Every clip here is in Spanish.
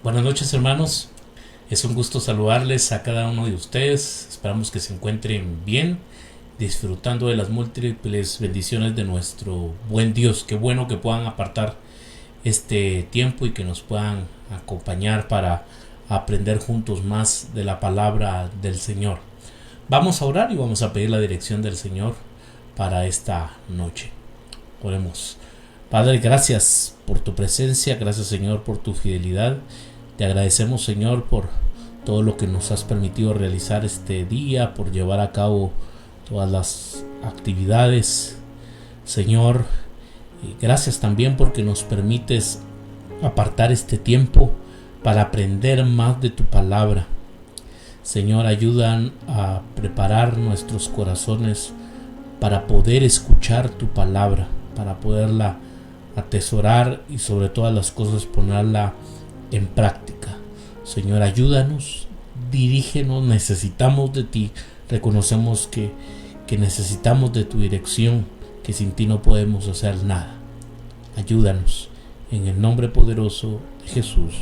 Buenas noches, hermanos, es un gusto saludarles a cada uno de ustedes. Esperamos que se encuentren bien, disfrutando de las múltiples bendiciones de nuestro buen Dios. Qué bueno que puedan apartar este tiempo y que nos puedan acompañar para aprender juntos más de la palabra del Señor. Vamos a orar y vamos a pedir la dirección del Señor para esta noche. Oremos. Padre, gracias por tu presencia, gracias, Señor, por tu fidelidad. Te agradecemos, Señor, por todo lo que nos has permitido realizar este día, por llevar a cabo todas las actividades, Señor. Y gracias también porque nos permites apartar este tiempo para aprender más de tu palabra. Señor, ayudan a preparar nuestros corazones para poder escuchar tu palabra, para poderla atesorar y sobre todas las cosas ponerla en práctica. Señor, ayúdanos, dirígenos, necesitamos de ti, reconocemos que necesitamos de tu dirección, que sin ti no podemos hacer nada. Ayúdanos, en el nombre poderoso de Jesús.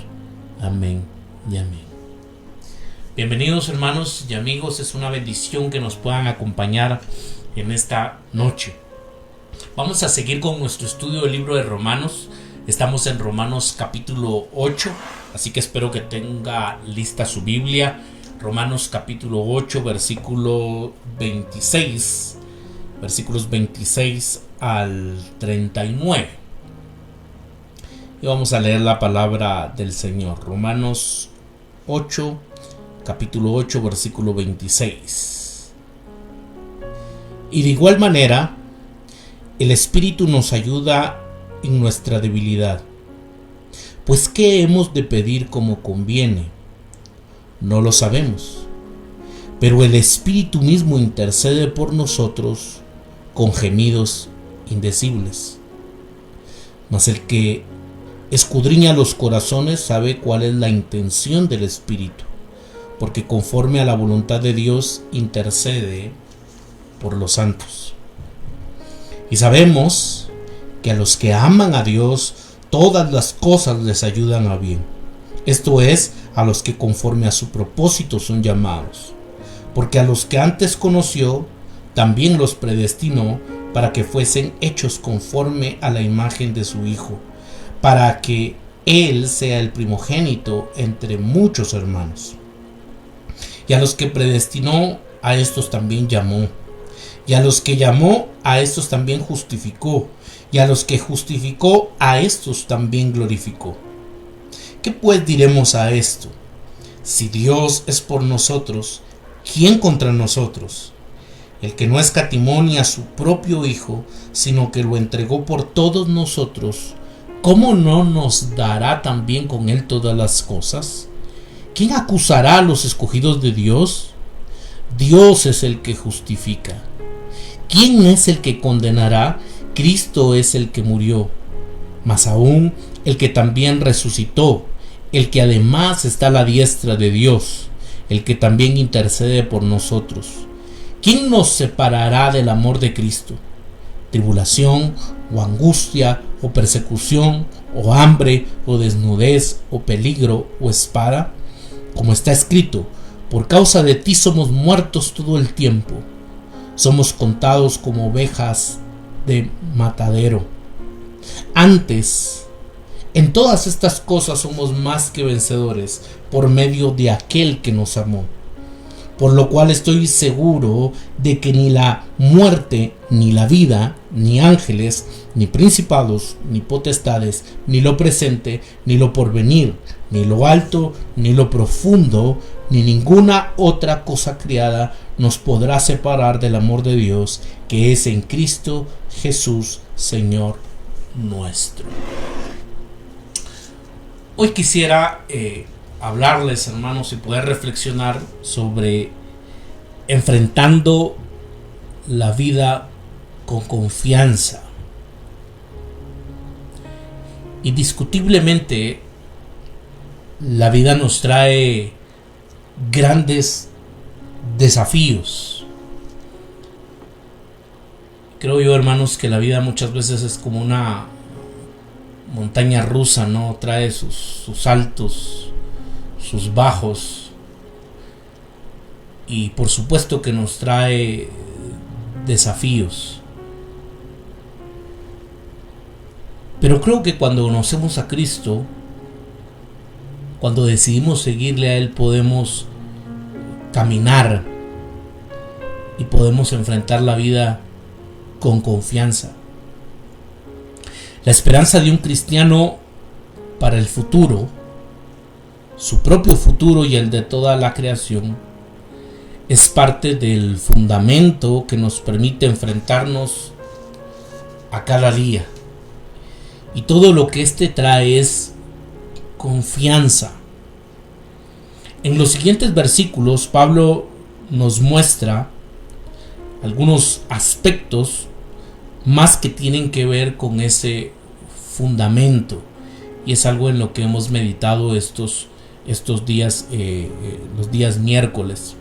Amén y amén. Bienvenidos, hermanos y amigos, es una bendición que nos puedan acompañar en esta noche. Vamos a seguir con nuestro estudio del libro de Romanos. Estamos en Romanos capítulo 8, así que espero que tenga lista su Biblia. Romanos capítulo 8, versículo 26, versículos 26 al 39. Y vamos a leer la palabra del Señor. Romanos 8, capítulo 8, versículo 26. Y de igual manera, el Espíritu nos ayuda en nuestra debilidad. Pues ¿qué hemos de pedir como conviene? No lo sabemos. Pero el Espíritu mismo intercede por nosotros con gemidos indecibles. Mas el que escudriña los corazones sabe cuál es la intención del Espíritu, porque conforme a la voluntad de Dios intercede por los santos. Y sabemos que a los que aman a Dios, todas las cosas les ayudan a bien. Esto es, a los que conforme a su propósito son llamados. Porque a los que antes conoció, también los predestinó para que fuesen hechos conforme a la imagen de su Hijo, para que Él sea el primogénito entre muchos hermanos. Y a los que predestinó, a estos también llamó. Y a los que llamó, a estos también justificó. Y a los que justificó, a estos también glorificó. ¿Qué pues diremos a esto? Si Dios es por nosotros, ¿quién contra nosotros? El que no escatimó ni a su propio Hijo, sino que lo entregó por todos nosotros, ¿cómo no nos dará también con Él todas las cosas? ¿Quién acusará a los escogidos de Dios? Dios es el que justifica. ¿Quién es el que condenará? Cristo es el que murió, mas aún el que también resucitó, el que además está a la diestra de Dios, el que también intercede por nosotros. ¿Quién nos separará del amor de Cristo? ¿Tribulación, o angustia, o persecución, o hambre, o desnudez, o peligro, o espada? Como está escrito, por causa de ti somos muertos todo el tiempo. Somos contados como ovejas de matadero. Antes, en todas estas cosas somos más que vencedores por medio de aquel que nos amó. Por lo cual estoy seguro de que ni la muerte, ni la vida, ni ángeles, ni principados, ni potestades, ni lo presente, ni lo porvenir, ni lo alto, ni lo profundo, ni ninguna otra cosa creada nos podrá separar del amor de Dios que es en Cristo Jesús, Señor nuestro. Hoy quisiera hablarles, hermanos, y poder reflexionar sobre enfrentando la vida con confianza. Indiscutiblemente, la vida nos trae grandes desafíos. Creo yo, hermanos, que la vida muchas veces es como una montaña rusa, ¿no? Trae sus altos, sus bajos, y por supuesto que nos trae desafíos. Pero creo que cuando conocemos a Cristo, cuando decidimos seguirle a Él, podemos caminar y podemos enfrentar la vida con confianza. La esperanza de un cristiano para el futuro, su propio futuro y el de toda la creación, es parte del fundamento que nos permite enfrentarnos a cada día. Y todo lo que éste trae es confianza. En los siguientes versículos, Pablo nos muestra algunos aspectos más que tienen que ver con ese fundamento, y es algo en lo que hemos meditado estos días, los días miércoles.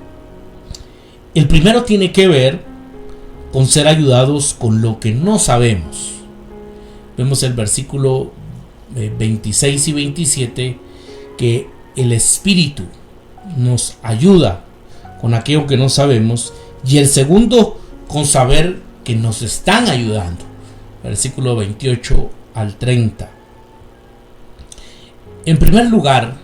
El primero tiene que ver con ser ayudados con lo que no sabemos. Vemos el versículo 26 y 27 que el Espíritu nos ayuda con aquello que no sabemos, y el segundo con saber que nos están ayudando. Versículo 28 al 30. En primer lugar,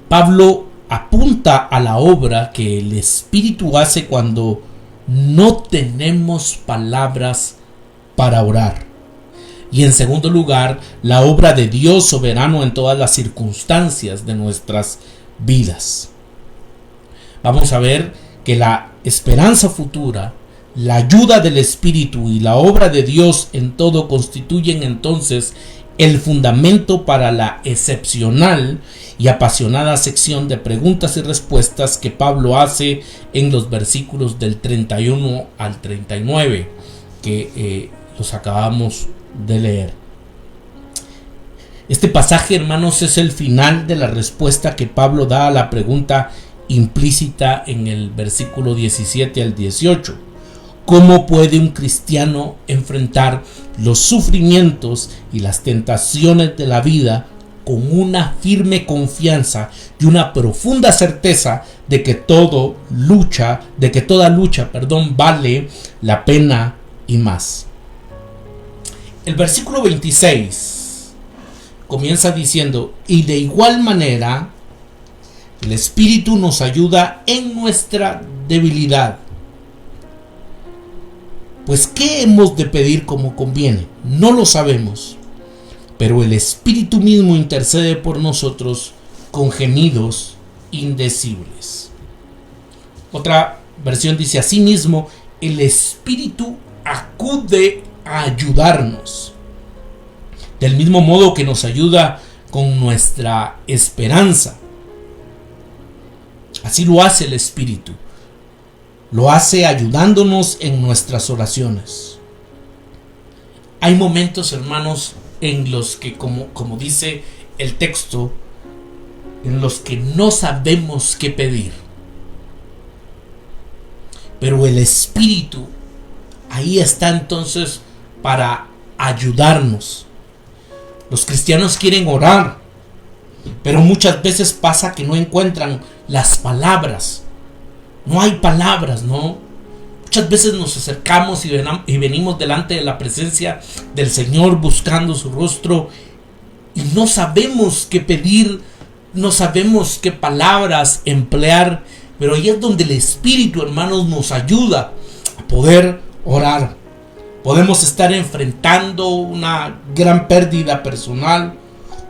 Pablo apunta a la obra que el Espíritu hace cuando no tenemos palabras para orar. Y en segundo lugar, la obra de Dios soberano en todas las circunstancias de nuestras vidas. Vamos a ver que la esperanza futura, la ayuda del Espíritu y la obra de Dios en todo constituyen entonces el fundamento para la excepcional y apasionada sección de preguntas y respuestas que Pablo hace en los versículos del 31 al 39, que los acabamos de leer. Este pasaje, hermanos, es el final de la respuesta que Pablo da a la pregunta implícita en el versículo 17 al 18. ¿Cómo puede un cristiano enfrentar los sufrimientos y las tentaciones de la vida con una firme confianza y una profunda certeza de que toda lucha, vale la pena y más? El versículo 26 comienza diciendo: y de igual manera el Espíritu nos ayuda en nuestra debilidad. Pues ¿qué hemos de pedir como conviene? No lo sabemos, pero el Espíritu mismo intercede por nosotros con gemidos indecibles. Otra versión dice: asimismo, el Espíritu acude a ayudarnos, del mismo modo que nos ayuda con nuestra esperanza. Así lo hace el Espíritu. Lo hace ayudándonos en nuestras oraciones. Hay momentos, hermanos, en los que, como dice el texto, en los que no sabemos qué pedir. Pero el Espíritu ahí está entonces para ayudarnos. Los cristianos quieren orar, pero muchas veces pasa que no encuentran las palabras. No hay palabras, ¿no? Muchas veces nos acercamos y venimos delante de la presencia del Señor buscando su rostro y no sabemos qué pedir, no sabemos qué palabras emplear, pero ahí es donde el Espíritu, hermanos, nos ayuda a poder orar. Podemos estar enfrentando una gran pérdida personal,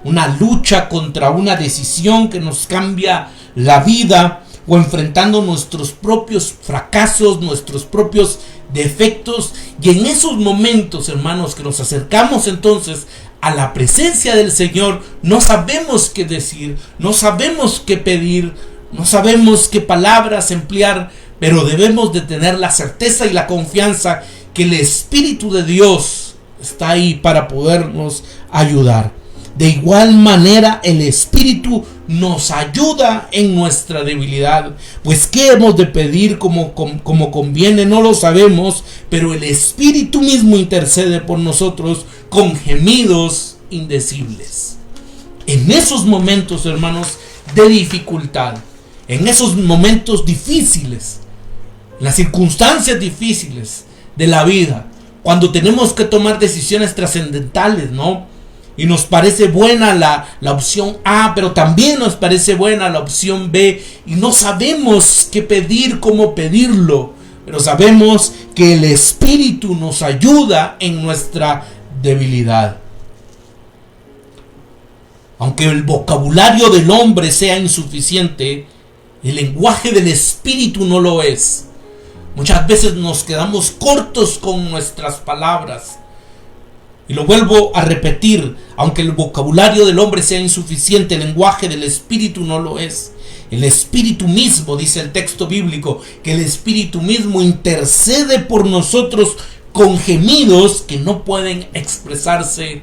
una lucha contra una decisión que nos cambia la vida, o enfrentando nuestros propios fracasos, nuestros propios defectos. Y en esos momentos, hermanos, que nos acercamos entonces a la presencia del Señor, no sabemos qué decir, no sabemos qué pedir, no sabemos qué palabras emplear, pero debemos de tener la certeza y la confianza que el Espíritu de Dios está ahí para podernos ayudar. De igual manera, el Espíritu nos ayuda en nuestra debilidad. Pues qué hemos de pedir como conviene, no lo sabemos, pero el Espíritu mismo intercede por nosotros con gemidos indecibles. En esos momentos, hermanos, de dificultad, en esos momentos difíciles, las circunstancias difíciles de la vida, cuando tenemos que tomar decisiones trascendentales, ¿no? Y nos parece buena la opción A, pero también nos parece buena la opción B. Y no sabemos qué pedir, cómo pedirlo. Pero sabemos que el Espíritu nos ayuda en nuestra debilidad. Aunque el vocabulario del hombre sea insuficiente, el lenguaje del Espíritu no lo es. Muchas veces nos quedamos cortos con nuestras palabras. Y lo vuelvo a repetir, aunque el vocabulario del hombre sea insuficiente, el lenguaje del Espíritu no lo es. El Espíritu mismo, dice el texto bíblico, que el Espíritu mismo intercede por nosotros con gemidos que no pueden expresarse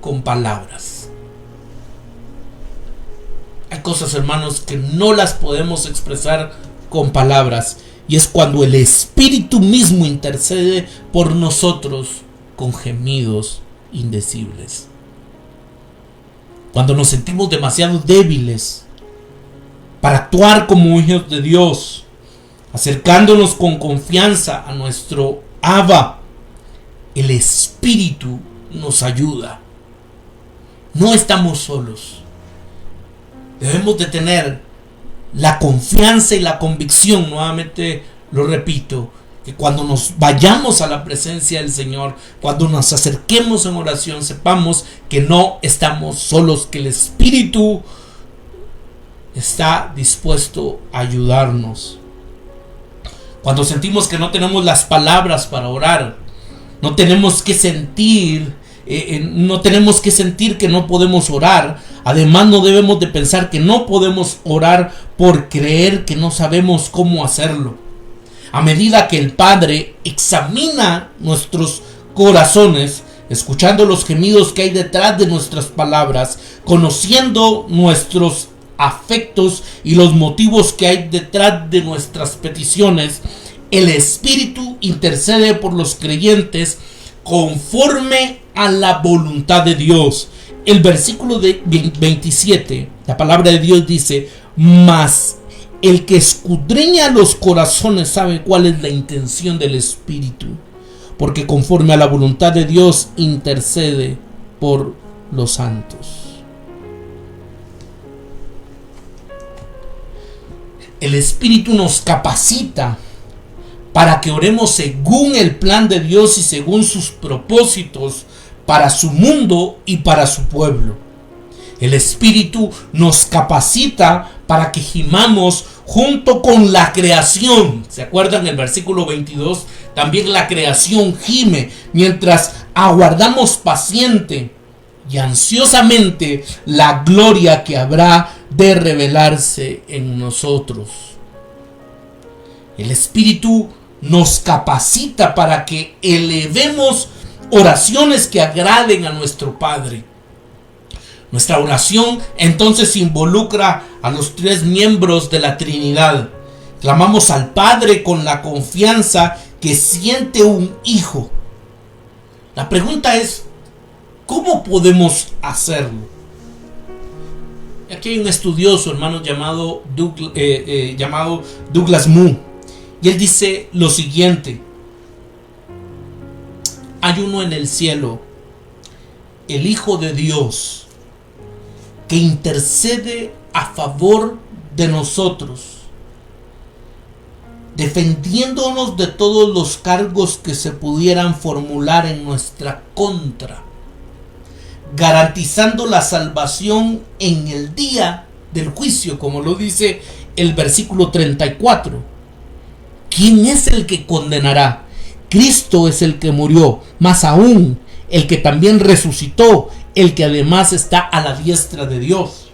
con palabras. Hay cosas, hermanos, que no las podemos expresar con palabras, y es cuando el Espíritu mismo intercede por nosotros con gemidos indecibles. Cuando nos sentimos demasiado débiles para actuar como hijos de Dios, acercándonos con confianza a nuestro Abba, el Espíritu nos ayuda. No estamos solos. Debemos de tener la confianza y la convicción, nuevamente lo repito, que cuando nos vayamos a la presencia del Señor, cuando nos acerquemos en oración, sepamos que no estamos solos, que el Espíritu está dispuesto a ayudarnos. Cuando sentimos que no tenemos las palabras para orar, no tenemos que sentir que no podemos orar. Además, no debemos de pensar que no podemos orar por creer que no sabemos cómo hacerlo. A medida que el Padre examina nuestros corazones, escuchando los gemidos que hay detrás de nuestras palabras, conociendo nuestros afectos y los motivos que hay detrás de nuestras peticiones, el Espíritu intercede por los creyentes conforme a la voluntad de Dios. El versículo de 27, la palabra de Dios dice: mas el que escudriña los corazones sabe cuál es la intención del Espíritu, porque conforme a la voluntad de Dios intercede por los santos. El Espíritu nos capacita para que oremos según el plan de Dios y según sus propósitos para su mundo y para su pueblo. El Espíritu nos capacita para que gimamos junto con la creación. ¿Se acuerdan? El versículo 22, también la creación gime mientras aguardamos paciente y ansiosamente la gloria que habrá de revelarse en nosotros. El Espíritu nos capacita para que elevemos oraciones que agraden a nuestro Padre. Nuestra oración entonces involucra a los tres miembros de la Trinidad. Clamamos al Padre con la confianza que siente un hijo. La pregunta es, ¿cómo podemos hacerlo? Aquí hay un estudioso, hermanos, llamado Douglas Moo, y él dice lo siguiente: hay uno en el cielo, el Hijo de Dios, que intercede a favor de nosotros, defendiéndonos de todos los cargos que se pudieran formular en nuestra contra, garantizando la salvación en el día del juicio, como lo dice el versículo 34. ¿Quién es el que condenará? Cristo es el que murió, más aún el que también resucitó, el que además está a la diestra de Dios.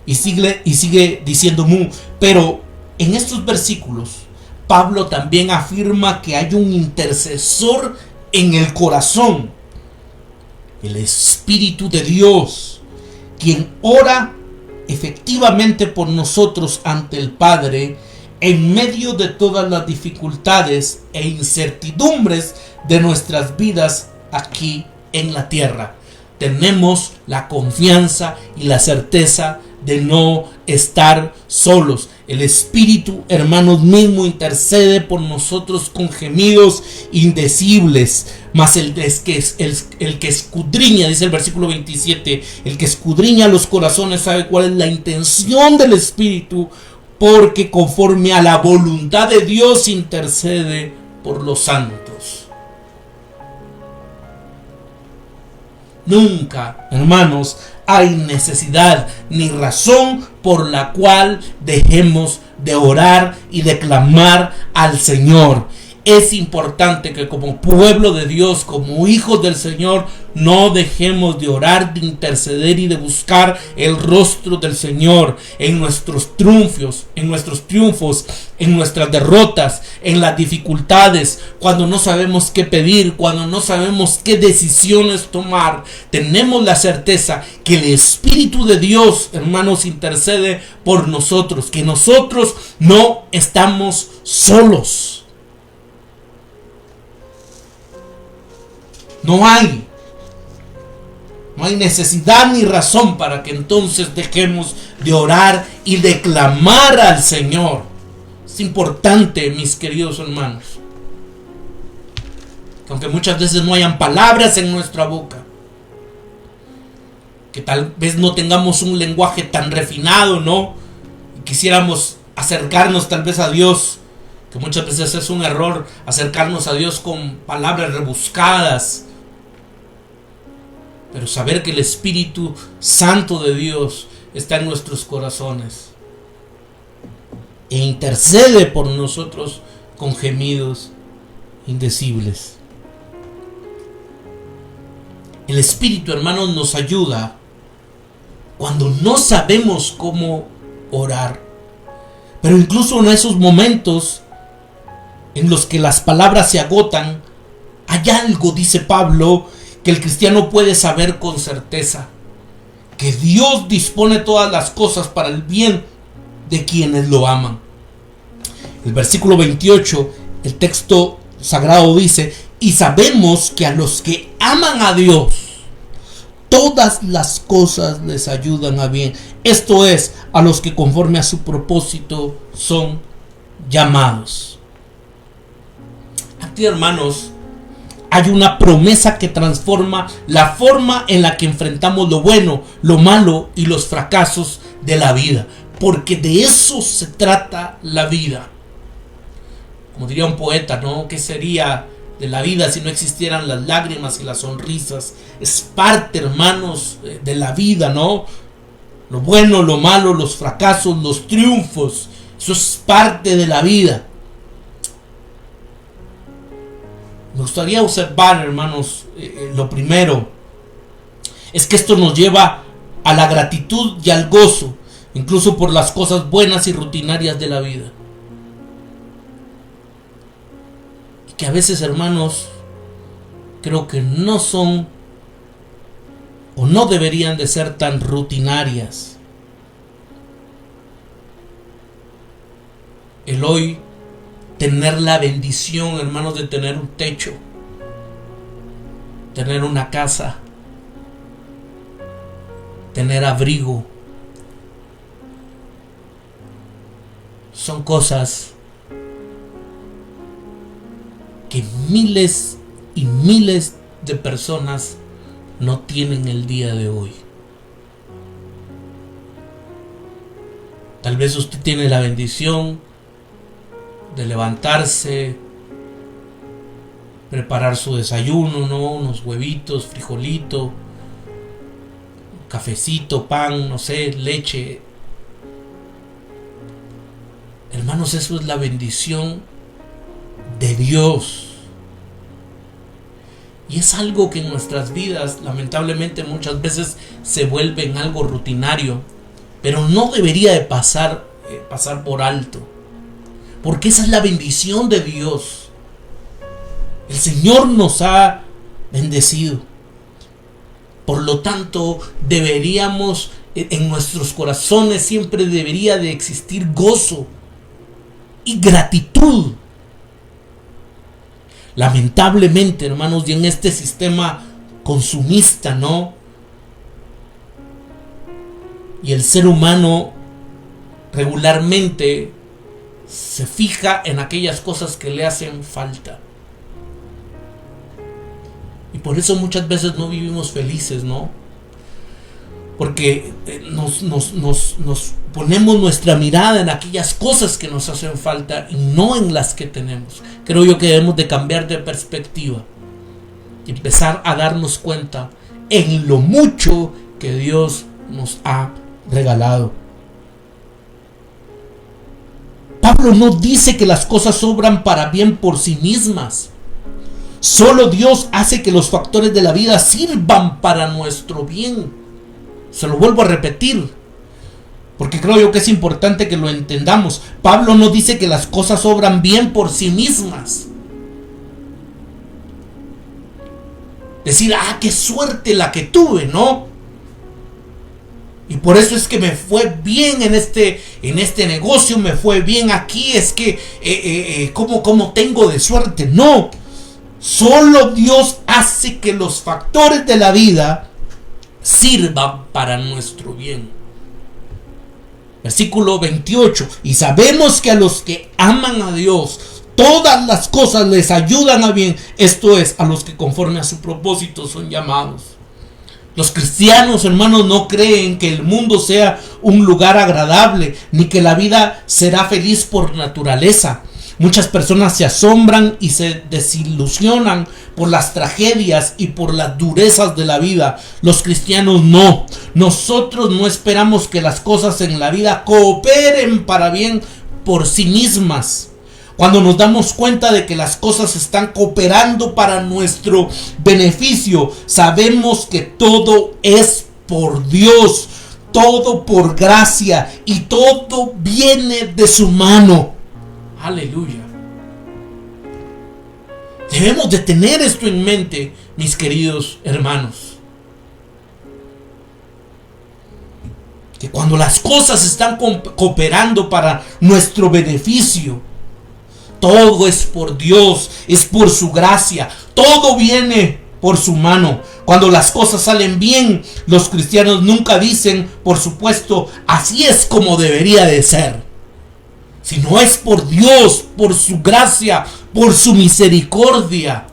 Y sigue diciendo Mu, pero en estos versículos Pablo también afirma que hay un intercesor en el corazón, el Espíritu de Dios, quien ora efectivamente por nosotros ante el Padre en medio de todas las dificultades e incertidumbres de nuestras vidas aquí en la tierra. Tenemos la confianza y la certeza de no estar solos. El Espíritu, hermanos, mismo intercede por nosotros con gemidos indecibles. Mas el que escudriña, dice el versículo 27, el que escudriña los corazones sabe cuál es la intención del Espíritu, porque conforme a la voluntad de Dios intercede por los santos. Nunca, hermanos, hay necesidad ni razón por la cual dejemos de orar y de clamar al Señor. Es importante que como pueblo de Dios, como hijos del Señor, no dejemos de orar, de interceder y de buscar el rostro del Señor en nuestros triunfos, en nuestras derrotas, en las dificultades, cuando no sabemos qué pedir, cuando no sabemos qué decisiones tomar. Tenemos la certeza que el Espíritu de Dios, hermanos, intercede por nosotros, que nosotros no estamos solos. No hay necesidad ni razón para que entonces dejemos de orar y de clamar al Señor. Es importante, mis queridos hermanos, que aunque muchas veces no hayan palabras en nuestra boca, que tal vez no tengamos un lenguaje tan refinado, ¿no? Y quisiéramos acercarnos tal vez a Dios, que muchas veces es un error acercarnos a Dios con palabras rebuscadas. Pero saber que el Espíritu Santo de Dios está en nuestros corazones e intercede por nosotros con gemidos indecibles. El Espíritu, hermanos, nos ayuda cuando no sabemos cómo orar. Pero incluso en esos momentos en los que las palabras se agotan, hay algo, dice Pablo, que el cristiano puede saber con certeza: que Dios dispone todas las cosas para el bien de quienes lo aman. El versículo 28, el texto sagrado dice: y sabemos que a los que aman a Dios, todas las cosas les ayudan a bien. Esto es, a los que conforme a su propósito son llamados. Aquí, hermanos, hay una promesa que transforma la forma en la que enfrentamos lo bueno, lo malo y los fracasos de la vida. Porque de eso se trata la vida. Como diría un poeta, ¿no? ¿Qué sería de la vida si no existieran las lágrimas y las sonrisas? Es parte, hermanos, de la vida, ¿no? Lo bueno, lo malo, los fracasos, los triunfos. Eso es parte de la vida. Me gustaría observar, hermanos, lo primero es que esto nos lleva a la gratitud y al gozo, incluso por las cosas buenas y rutinarias de la vida. que a veces, hermanos, creo que no son o no deberían de ser tan rutinarias. El hoy tener la bendición, hermanos, de tener un techo, tener una casa, tener abrigo, son cosas que miles y miles de personas no tienen el día de hoy. Tal vez usted tiene la bendición de levantarse, preparar su desayuno, ¿no? Unos huevitos, frijolito, cafecito, pan, no sé, leche. Hermanos, eso es la bendición de Dios. Y es algo que en nuestras vidas, lamentablemente, muchas veces se vuelve en algo rutinario, pero no debería de pasar por alto, porque esa es la bendición de Dios. El Señor nos ha bendecido. Por lo tanto, deberíamos, en nuestros corazones siempre debería de existir gozo y gratitud. Lamentablemente, hermanos, y en este sistema consumista, ¿no? Y el ser humano regularmente se fija en aquellas cosas que le hacen falta. Y por eso muchas veces no vivimos felices, ¿no? Porque nos ponemos nuestra mirada en aquellas cosas que nos hacen falta y no en las que tenemos. Creo yo que debemos de cambiar de perspectiva y empezar a darnos cuenta en lo mucho que Dios nos ha regalado. Pablo no dice que las cosas obran para bien por sí mismas. Solo Dios hace que los factores de la vida sirvan para nuestro bien. Se lo vuelvo a repetir, porque creo yo que es importante que lo entendamos. Pablo no dice que las cosas obran bien por sí mismas. Decir, qué suerte la que tuve, ¿no? Y por eso es que me fue bien en este negocio, me fue bien aquí, es que, ¿cómo tengo de suerte? No, solo Dios hace que los factores de la vida sirva para nuestro bien. Versículo 28. Y sabemos que a los que aman a Dios, todas las cosas les ayudan a bien. Esto es, a los que conforme a su propósito son llamados. Los cristianos, hermanos, no creen que el mundo sea un lugar agradable, ni que la vida será feliz por naturaleza. Muchas personas se asombran y se desilusionan por las tragedias y por las durezas de la vida. Los cristianos no. Nosotros no esperamos que las cosas en la vida cooperen para bien por sí mismas. Cuando nos damos cuenta de que las cosas están cooperando para nuestro beneficio, sabemos que todo es por Dios, todo por gracia y todo viene de su mano. Aleluya. Debemos de tener esto en mente, mis queridos hermanos. Que cuando las cosas están cooperando para nuestro beneficio, todo es por Dios, es por su gracia, todo viene por su mano. Cuando las cosas salen bien, los cristianos nunca dicen, por supuesto, así es como debería de ser. Si no es por Dios, por su gracia, por su misericordia.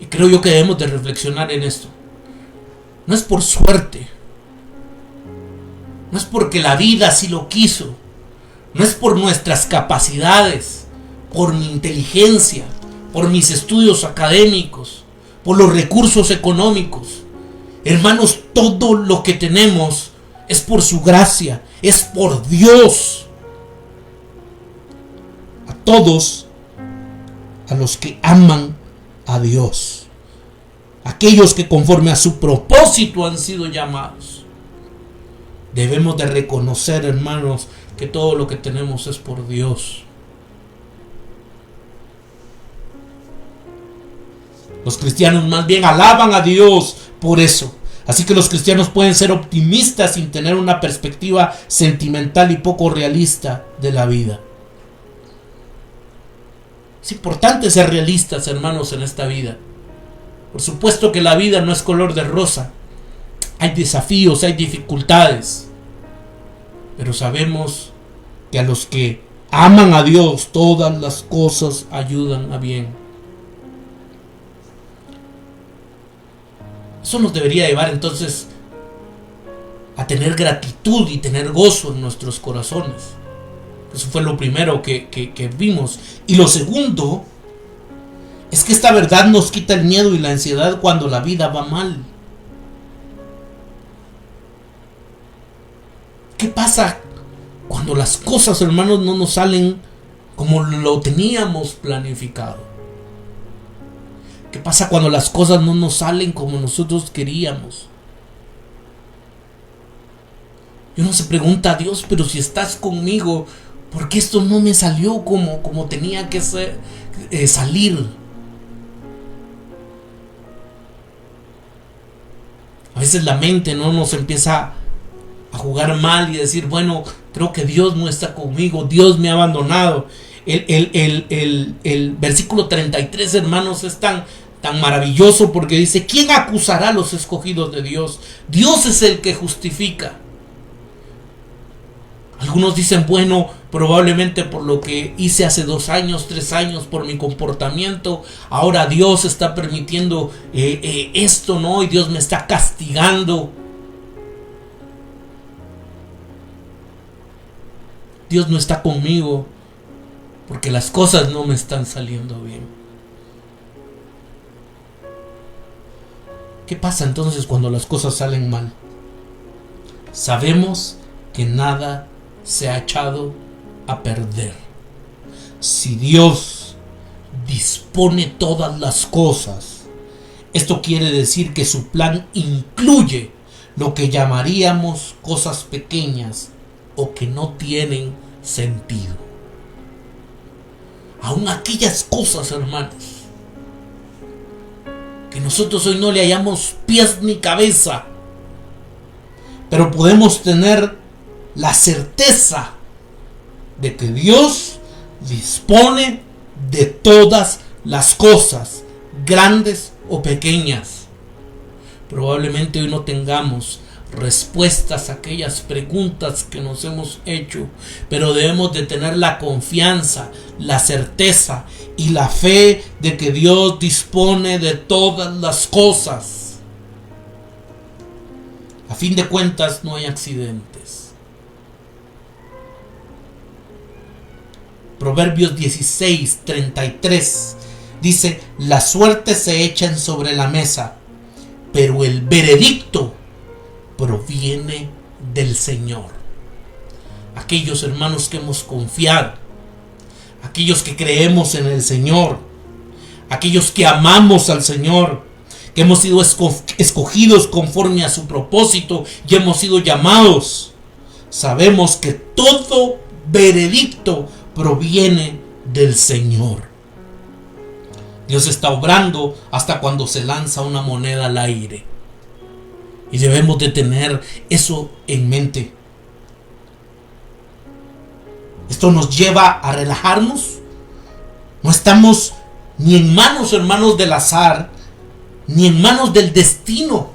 Y creo yo que debemos de reflexionar en esto. No es por suerte. No es porque la vida así lo quiso. No es por nuestras capacidades, por mi inteligencia, por mis estudios académicos, por los recursos económicos. Hermanos, todo lo que tenemos es por su gracia, es por Dios. A todos, a los que aman a Dios, aquellos que conforme a su propósito han sido llamados. Debemos de reconocer, hermanos, que todo lo que tenemos es por Dios. Los cristianos más bien alaban a Dios por eso. Así que los cristianos pueden ser optimistas sin tener una perspectiva sentimental y poco realista de la vida. Es importante ser realistas, hermanos, en esta vida. Por supuesto que la vida no es color de rosa. Hay desafíos, hay dificultades. Pero sabemos que a los que aman a Dios, todas las cosas ayudan a bien. Eso nos debería llevar entonces a tener gratitud y tener gozo en nuestros corazones. Eso fue lo primero que vimos. Y lo segundo es que esta verdad nos quita el miedo y la ansiedad cuando la vida va mal. ¿Qué pasa cuando las cosas, hermanos, no nos salen como lo teníamos planificado? ¿Qué pasa cuando las cosas no nos salen como nosotros queríamos? Y uno se pregunta a Dios, pero si estás conmigo, ¿por qué esto no me salió como tenía que salir? A veces la mente no nos empieza a jugar mal y decir, bueno, creo que Dios no está conmigo, Dios me ha abandonado. El versículo 33, hermanos, es tan maravilloso porque dice, ¿quién acusará a los escogidos de Dios? Dios es el que justifica. Algunos dicen, bueno, probablemente por lo que hice hace 2 años, 3 años, por mi comportamiento, ahora Dios está permitiendo esto, ¿no? Y Dios me está castigando. Dios no está conmigo porque las cosas no me están saliendo bien. ¿Qué pasa entonces cuando las cosas salen mal? Sabemos que nada se ha echado a perder. Si Dios dispone todas las cosas, esto quiere decir que su plan incluye lo que llamaríamos cosas pequeñas o que no tienen sentido. Aún aquellas cosas, hermanos, que nosotros hoy no le hallamos pies ni cabeza, pero podemos tener la certeza de que Dios dispone de todas las cosas, grandes o pequeñas. Probablemente hoy no tengamos respuestas a aquellas preguntas que nos hemos hecho, pero debemos de tener la confianza, la certeza y la fe de que Dios dispone de todas las cosas. A fin de cuentas, no hay accidentes. Proverbios 16:33 dice, las suertes se echan sobre la mesa, pero el veredicto proviene del Señor. Aquellos hermanos que hemos confiado, aquellos que creemos en el Señor, aquellos que amamos al Señor, que hemos sido escogidos conforme a su propósito y hemos sido llamados, sabemos que todo veredicto proviene del Señor. Dios está obrando hasta cuando se lanza una moneda al aire. Y debemos de tener eso en mente. Esto nos lleva a relajarnos. No estamos ni en manos, hermanos, del azar, ni en manos del destino.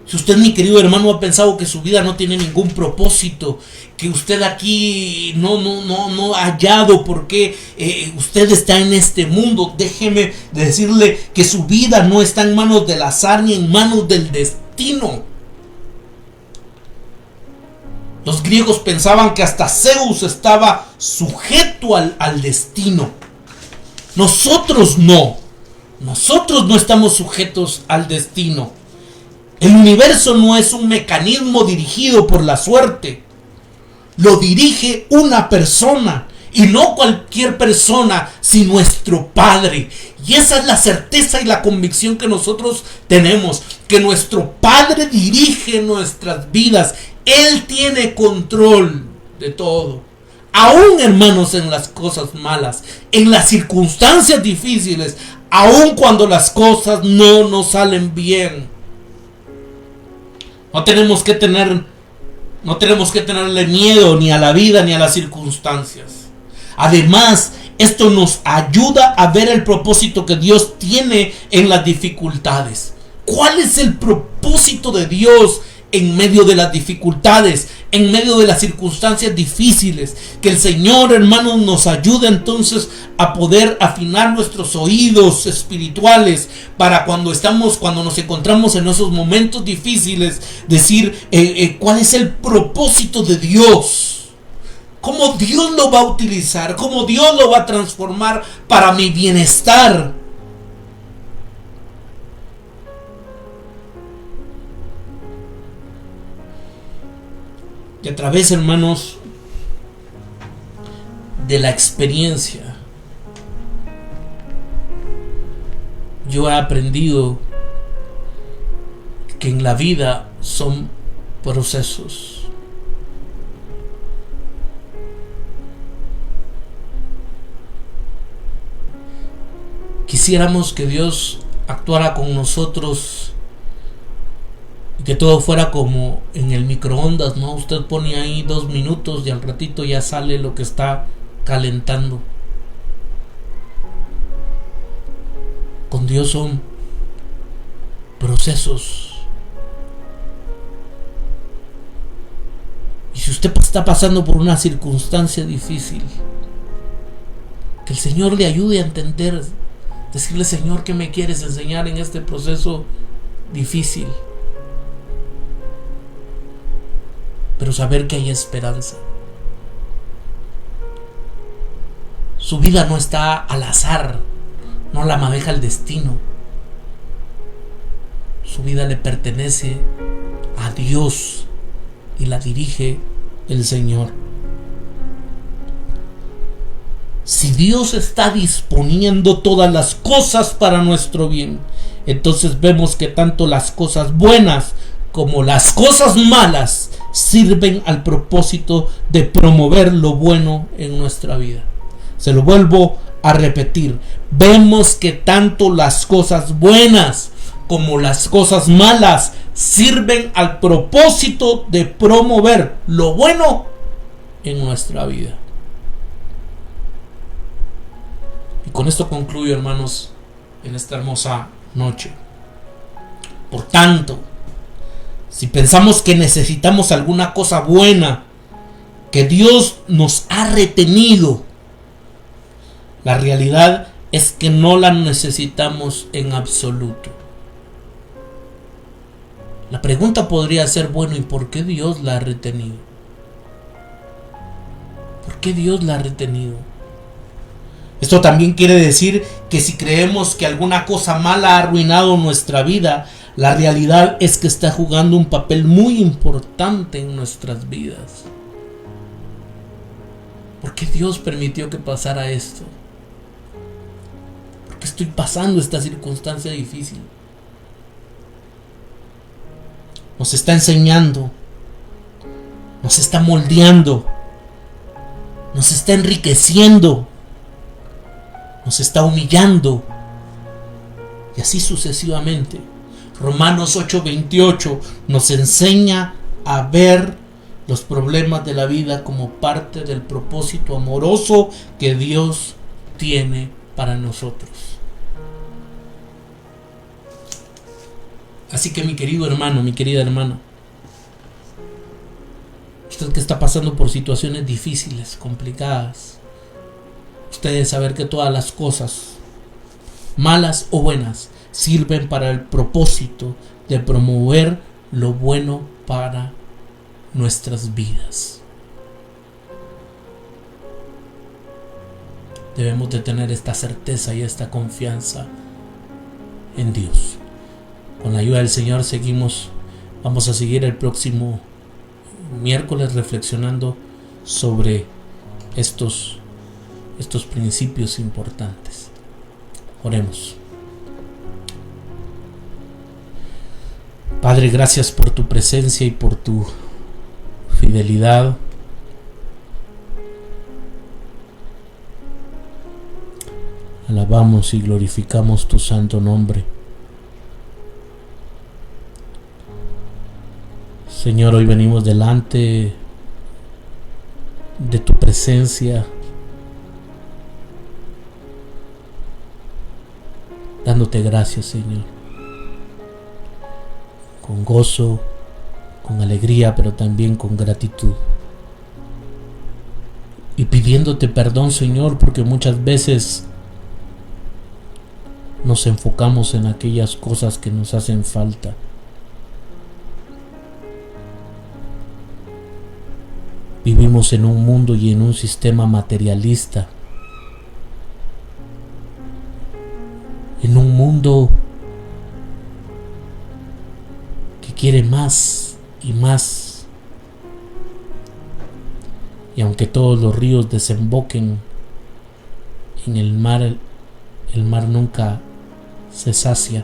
Si usted, mi querido hermano, ha pensado que su vida no tiene ningún propósito, que usted aquí no ha hallado por qué usted está en este mundo, déjeme decirle que su vida no está en manos del azar ni en manos del destino. Los griegos pensaban que hasta Zeus estaba sujeto al destino. Nosotros no estamos sujetos al destino. El universo no es un mecanismo dirigido por la suerte. Lo dirige una persona Y no cualquier persona, sino nuestro Padre. Y esa es la certeza y la convicción que nosotros tenemos, que nuestro Padre dirige nuestras vidas. Él tiene control de todo. Aún, hermanos, en las cosas malas, en las circunstancias difíciles, aún cuando las cosas no nos salen bien, no tenemos que tenerle miedo ni a la vida ni a las circunstancias. Además, esto nos ayuda a ver el propósito que Dios tiene en las dificultades. ¿Cuál es el propósito de Dios en medio de las dificultades, en medio de las circunstancias difíciles? Que el Señor, hermanos, nos ayude entonces a poder afinar nuestros oídos espirituales para cuando nos encontramos en esos momentos difíciles, decir cuál es el propósito de Dios, cómo Dios lo va a utilizar, cómo Dios lo va a transformar para mi bienestar. Y a través, hermanos, de la experiencia, yo he aprendido que en la vida son procesos. Quisiéramos que Dios actuara con nosotros y que todo fuera como en el microondas, ¿no? Usted pone ahí 2 minutos y al ratito ya sale lo que está calentando. Con Dios son procesos. Y si usted está pasando por una circunstancia difícil, que el Señor le ayude a entender. Decirle: Señor, ¿qué me quieres enseñar en este proceso difícil? Pero saber que hay esperanza. Su vida no está al azar, no la maneja el destino. Su vida le pertenece a Dios y la dirige el Señor. Si Dios está disponiendo todas las cosas para nuestro bien, entonces vemos que tanto las cosas buenas como las cosas malas sirven al propósito de promover lo bueno en nuestra vida. Se lo vuelvo a repetir. Vemos que tanto las cosas buenas como las cosas malas sirven al propósito de promover lo bueno en nuestra vida. Y con esto concluyo, hermanos, en esta hermosa noche. Por tanto, si pensamos que necesitamos alguna cosa buena que Dios nos ha retenido, la realidad es que no la necesitamos en absoluto. La pregunta podría ser: bueno, ¿y por qué Dios la ha retenido? ¿Por qué Dios la ha retenido? Esto también quiere decir que si creemos que alguna cosa mala ha arruinado nuestra vida, la realidad es que está jugando un papel muy importante en nuestras vidas. ¿Por qué Dios permitió que pasara esto? ¿Por qué estoy pasando esta circunstancia difícil? Nos está enseñando, nos está moldeando, nos está enriqueciendo, nos está humillando, y así sucesivamente. Romanos 8:28 nos enseña a ver los problemas de la vida como parte del propósito amoroso que Dios tiene para nosotros. Así que, mi querido hermano, mi querida hermana, usted que está pasando por situaciones difíciles, complicadas, usted debe saber que todas las cosas, malas o buenas, sirven para el propósito de promover lo bueno para nuestras vidas. Debemos de tener esta certeza y esta confianza en Dios. Con la ayuda del Señor vamos a seguir el próximo miércoles reflexionando sobre estos estos principios importantes. Oremos. Padre, gracias por tu presencia y por tu fidelidad. Alabamos y glorificamos tu santo nombre. Señor, hoy venimos delante de tu presencia, dándote gracias, Señor, con gozo, con alegría, pero también con gratitud. Y pidiéndote perdón, Señor, porque muchas veces nos enfocamos en aquellas cosas que nos hacen falta. Vivimos en un mundo y en un sistema materialista, en un mundo que quiere más y más. Y aunque todos los ríos desemboquen en el mar nunca se sacia.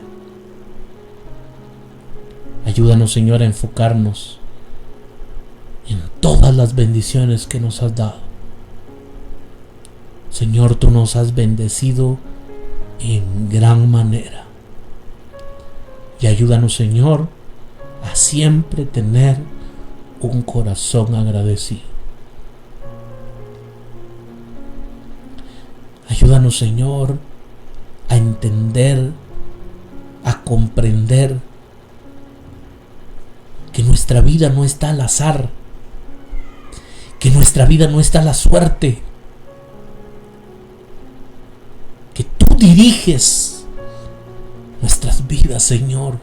Ayúdanos, Señor, a enfocarnos en todas las bendiciones que nos has dado. Señor, tú nos has bendecido en gran manera. Y ayúdanos, Señor, a siempre tener un corazón agradecido. Ayúdanos, Señor, a entender, a comprender que nuestra vida no está al azar, que nuestra vida no está a la suerte, que tú diriges nuestras vidas, Señor,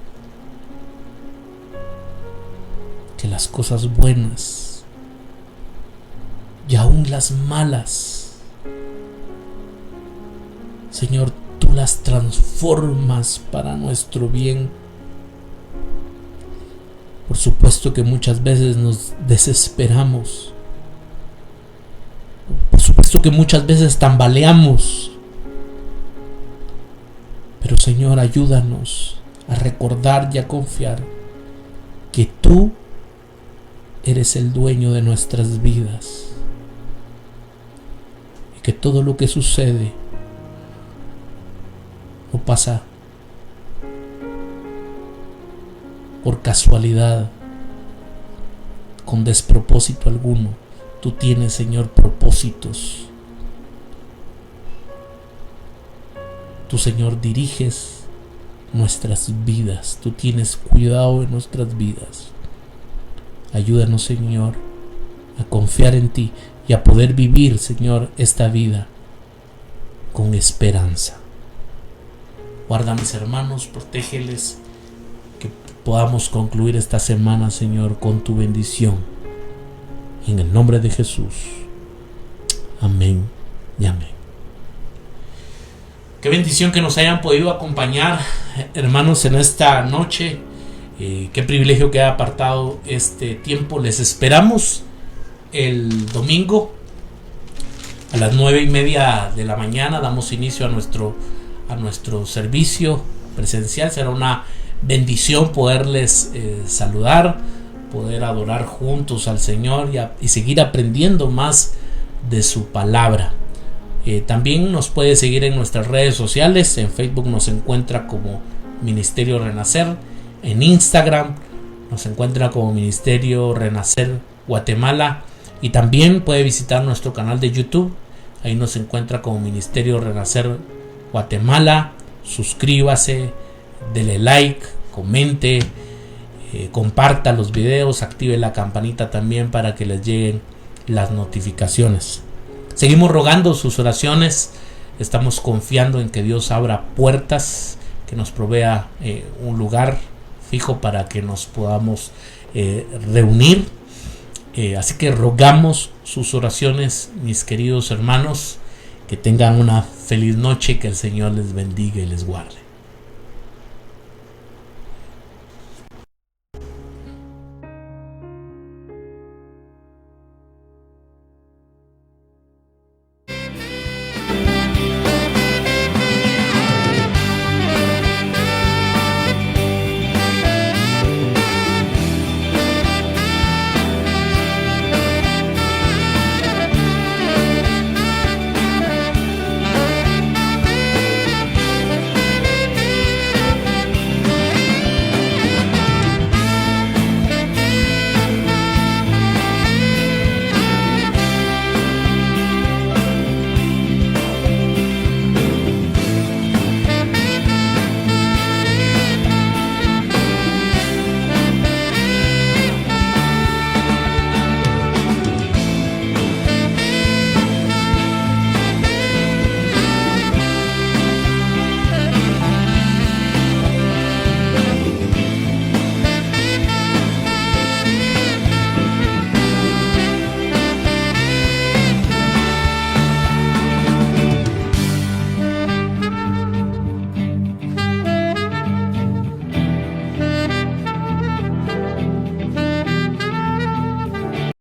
que las cosas buenas y aún las malas, Señor, tú las transformas para nuestro bien. Por supuesto que muchas veces nos desesperamos. Por supuesto que muchas veces tambaleamos. Pero, Señor, ayúdanos a recordar y a confiar que tú eres el dueño de nuestras vidas. Y que todo lo que sucede no pasa por casualidad, con despropósito alguno. Tú tienes, Señor, propósitos. Tú, Señor, diriges nuestras vidas. Tú tienes cuidado de nuestras vidas. Ayúdanos, Señor, a confiar en ti y a poder vivir, Señor, esta vida con esperanza. Guarda a mis hermanos, protégeles, que podamos concluir esta semana, Señor, con tu bendición. En el nombre de Jesús. Amén y amén. Qué bendición que nos hayan podido acompañar, hermanos, en esta noche. Qué privilegio que haya apartado este tiempo. Les esperamos el domingo a las 9:30 de la mañana. Damos inicio a nuestro servicio presencial. Será una bendición poderles saludar, poder adorar juntos al Señor y seguir aprendiendo más de su palabra. También nos puede seguir en nuestras redes sociales. En Facebook nos encuentra como Ministerio Renacer. En Instagram nos encuentra como Ministerio Renacer Guatemala. Y también puede visitar nuestro canal de YouTube. Ahí nos encuentra como Ministerio Renacer Guatemala. Suscríbase, dele like, comente, comparta los videos, active la campanita también para que les lleguen las notificaciones. Seguimos rogando sus oraciones. Estamos confiando en que Dios abra puertas, que nos provea un lugar fijo para que nos podamos reunir. Así que rogamos sus oraciones, mis queridos hermanos. Que tengan una feliz noche, que el Señor les bendiga y les guarde.